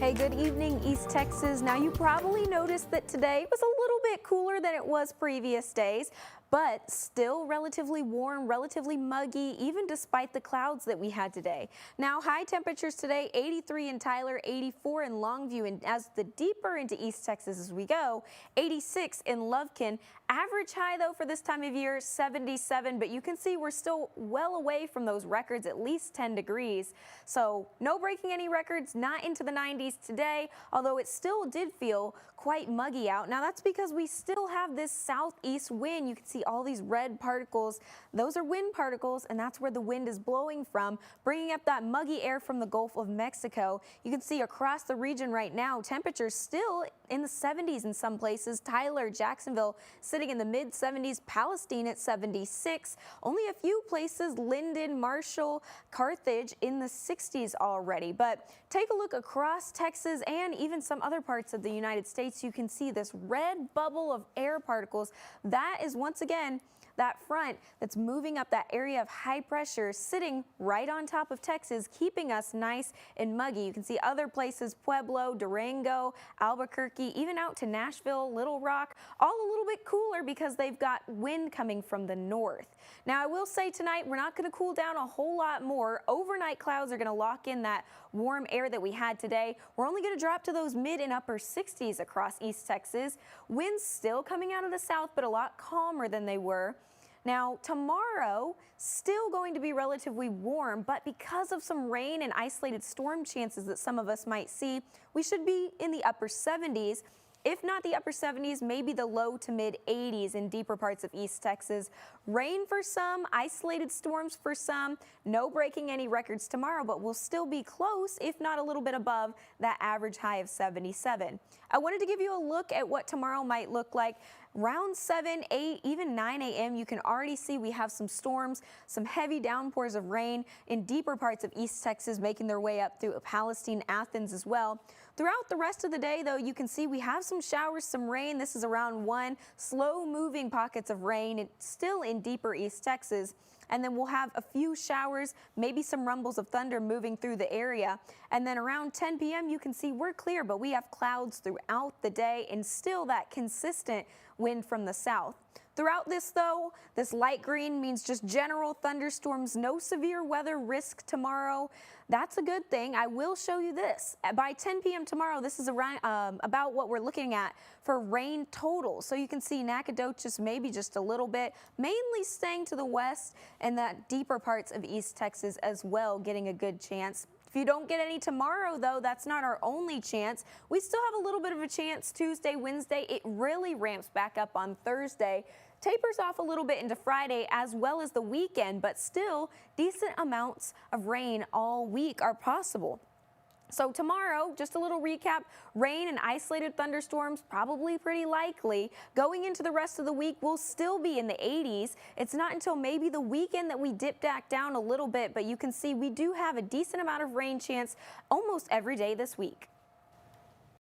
Hey, good evening, East Texas. Now, you probably noticed that today was a little bit cooler than it was previous days, but still relatively warm, relatively muggy, even despite the clouds that we had today. Now, high temperatures today, 83 in Tyler, 84 in Longview, and as the deeper into East Texas as we go, 86 in Lovekin. Average high, though, for this time of year, 77, but you can see we're still well away from those records, at least 10 degrees. So no breaking any records, not into the 90s today, although it still did feel quite muggy out. Now, that's because we still have this southeast wind. You can see all these red particles. Those are wind particles, and that's where the wind is blowing from, bringing up that muggy air from the Gulf of Mexico. You can see across the region right now, temperatures still in the 70s in some places. Tyler, Jacksonville sitting in the mid 70s, Palestine at 76. Only a few places, Linden, Marshall, Carthage in the 60s already. But take a look across Texas and even some other parts of the United States. You can see this red bubble of air particles. That is once again that front that's moving up that area of high pressure sitting right on top of Texas, keeping us nice and muggy. You can see other places, Pueblo, Durango, Albuquerque, even out to Nashville, Little Rock, all a little bit cooler because they've got wind coming from the north. Now, I will say tonight we're not going to cool down a whole lot more. Overnight clouds are going to lock in that warm air that we had today. We're only going to drop to those mid and upper 60s across East Texas. Winds still coming out of the south, but a lot calmer than they were. Now, tomorrow, still going to be relatively warm, but because of some rain and isolated storm chances that some of us might see, we should be in the upper 70s. If not the upper 70s, maybe the low to mid 80s in deeper parts of East Texas. Rain for some, isolated storms for some. No breaking any records tomorrow, but we'll still be close, if not a little bit above, that average high of 77. I wanted to give you a look at what tomorrow might look like. Around 7, 8, even 9 a.m., you can already see we have some storms, some heavy downpours of rain in deeper parts of East Texas, making their way up through Palestine, Athens as well. Throughout the rest of the day, though, you can see we have some showers, some rain. This is around 1, slow-moving pockets of rain, still in deeper East Texas. And then we'll have a few showers, maybe some rumbles of thunder moving through the area. And then around 10 p.m., you can see we're clear, but we have clouds throughout the day and still that consistent wind from the south. Throughout this, though, this light green means just general thunderstorms, no severe weather risk tomorrow. That's a good thing. I will show you this. By 10 p.m. tomorrow, this is around, about what we're looking at for rain total. So you can see Nacogdoches maybe just a little bit, mainly staying to the west and that deeper parts of East Texas as well, getting a good chance. If you don't get any tomorrow, though, that's not our only chance. We still have a little bit of a chance Tuesday, Wednesday. It really ramps back up on Thursday. Tapers off a little bit into Friday as well as the weekend, but still decent amounts of rain all week are possible. So tomorrow, just a little recap, rain and isolated thunderstorms probably pretty likely. Going into the rest of the week, we'll still be in the 80s. It's not until maybe the weekend that we dip back down a little bit, but you can see we do have a decent amount of rain chance almost every day this week.